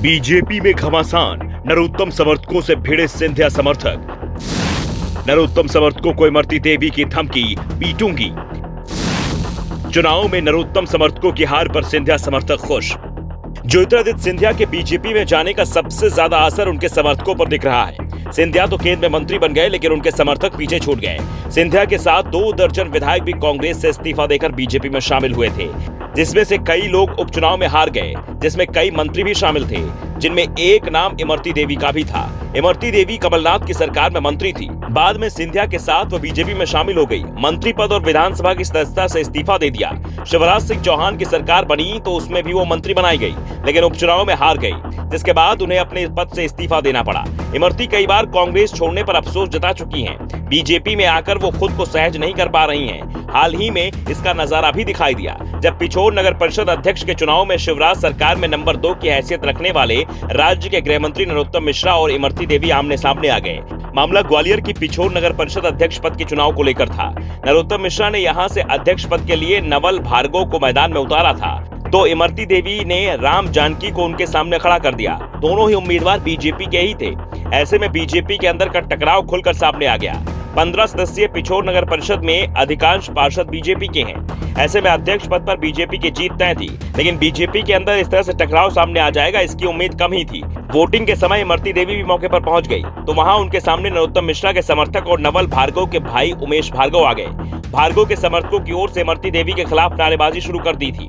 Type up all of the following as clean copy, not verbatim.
BJP में घमासान, नरोत्तम समर्थकों से भिड़े सिंधिया समर्थक। नरोत्तम समर्थकों को इमरती देवी की धमकी, पीटूंगी। चुनाव में नरोत्तम समर्थकों की हार पर सिंधिया समर्थक खुश। ज्योतिरादित्य सिंधिया के बीजेपी में जाने का सबसे ज्यादा असर उनके समर्थकों पर दिख रहा है। सिंधिया तो केंद्र में मंत्री बन गए, लेकिन उनके समर्थक पीछे छूट गए। सिंधिया के साथ 2 दर्जन विधायक भी कांग्रेस से इस्तीफा देकर बीजेपी में शामिल हुए थे, जिसमें से कई लोग उपचुनाव में हार गए, जिसमें कई मंत्री भी शामिल थे, जिनमें एक नाम इमरती देवी का भी था। इमरती देवी कमलनाथ की सरकार में मंत्री थी। बाद में सिंधिया के साथ वो बीजेपी में शामिल हो गई। मंत्री पद और विधानसभा की सदस्यता से इस्तीफा दे दिया। शिवराज सिंह चौहान की सरकार बनी तो उसमें भी वो मंत्री बनाई गई, लेकिन उपचुनाव में हार गई, जिसके बाद उन्हें अपने पद से इस्तीफा देना पड़ा। इमरती कई बार कांग्रेस छोड़ने पर अफसोस जता चुकी हैं। बीजेपी में आकर वो खुद को सहज नहीं कर पा रही हैं। हाल ही में इसका नजारा भी दिखाई दिया, जब पिछोर नगर परिषद अध्यक्ष के चुनाव में शिवराज सरकार में नंबर 2 की हैसियत रखने वाले राज्य के गृह मंत्री नरोत्तम मिश्रा और इमरती देवी आमने सामने आ गए। मामला ग्वालियर की पिछोर नगर परिषद अध्यक्ष पद के चुनाव को लेकर था। नरोत्तम मिश्रा ने यहां से अध्यक्ष पद के लिए नवल भार्गव को मैदान में उतारा था, तो इमरती देवी ने राम जानकी को उनके सामने खड़ा कर दिया। दोनों ही उम्मीदवार बीजेपी के ही थे। ऐसे में बीजेपी के अंदर का टकराव खुलकर सामने आ गया। 15 सदस्यीय पिछोर नगर परिषद में अधिकांश पार्षद बीजेपी के हैं। ऐसे में अध्यक्ष पद पर बीजेपी की जीत तय थी, लेकिन बीजेपी के अंदर इस तरह से टकराव सामने आ जाएगा, इसकी उम्मीद कम ही थी। वोटिंग के समय इमरती देवी भी मौके पर पहुंच गई, तो वहां उनके सामने नरोत्तम मिश्रा के समर्थक और नवल भार्गव के भाई उमेश भार्गव आ गए। भार्गव के समर्थकों की ओर से इमरती देवी के खिलाफ नारेबाजी शुरू कर दी थी,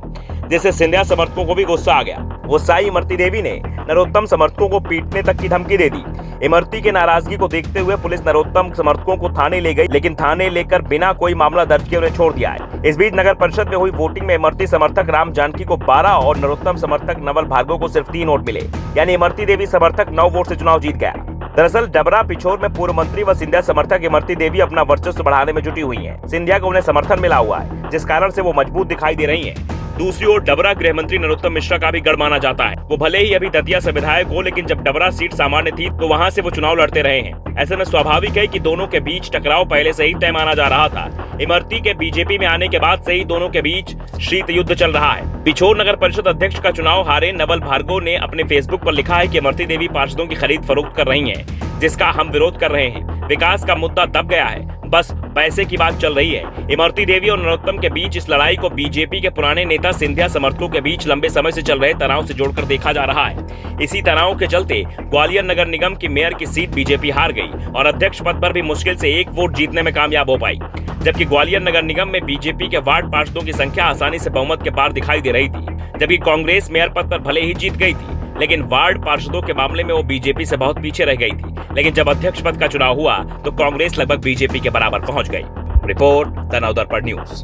जिससे सिंधिया समर्थकों को भी गुस्सा आ गया। गुस्साई इमरती देवी ने नरोत्तम समर्थकों को पीटने तक की धमकी दे दी। इमरती के नाराजगी को देखते हुए पुलिस नरोत्तम समर्थकों को थाने ले गई, लेकिन थाने लेकर बिना कोई मामला दर्ज किए उन्हें छोड़ दिया है। इस बीच नगर परिषद में हुई वोटिंग में इमरती समर्थक राम जानकी को 12 और नरोत्तम समर्थक नवल भार्गव को सिर्फ 3 वोट मिले, यानी इमरती देवी समर्थक 9 वोट से चुनाव जीत गया। दरअसल डबरा पिछोर में पूर्व मंत्री व सिंधिया समर्थक इमरती देवी अपना वर्चस्व बढ़ाने में जुटी हुई हैं। सिंधिया को उन्हें समर्थन मिला हुआ है, जिस कारण से वो मजबूत दिखाई दे रही हैं। दूसरी ओर डबरा गृह मंत्री नरोत्तम मिश्रा का भी गढ़ माना जाता है। वो भले ही अभी दतिया से विधायक हो, लेकिन जब डबरा सीट सामान्य थी तो वहां से वो चुनाव लड़ते रहे हैं। ऐसे में स्वाभाविक है कि दोनों के बीच टकराव पहले से ही तय माना जा रहा था। इमरती के बीजेपी में आने के बाद से ही दोनों के बीच शीत युद्ध चल रहा है। पिछोर नगर परिषद अध्यक्ष का चुनाव हारे नवल भार्गव ने अपने फेसबुक पर लिखा है कि इमरती देवी पार्षदों की खरीद फरोख्त कर रही है, जिसका हम विरोध कर रहे हैं। विकास का मुद्दा दब गया है, बस पैसे की बात चल रही है। इमरती देवी और नरोत्तम के बीच इस लड़ाई को बीजेपी के पुराने नेता सिंधिया समर्थकों के बीच लंबे समय से चल रहे तनाव से जोड़कर देखा जा रहा है। इसी तनाव के चलते ग्वालियर नगर निगम की मेयर की सीट बीजेपी हार गई और अध्यक्ष पद पर भी मुश्किल से 1 वोट जीतने में कामयाब हो पाई, जबकि ग्वालियर नगर निगम में बीजेपी के वार्ड पार्षदों की संख्या आसानी से बहुमत के पार दिखाई दे रही थी। जबकि कांग्रेस मेयर पद पर भले ही जीत गई थी, लेकिन वार्ड पार्षदों के मामले में वो बीजेपी से बहुत पीछे रह गई थी। लेकिन जब अध्यक्ष पद का चुनाव हुआ तो कांग्रेस लगभग बीजेपी के बराबर पहुंच गई। Report the Navdarpan news.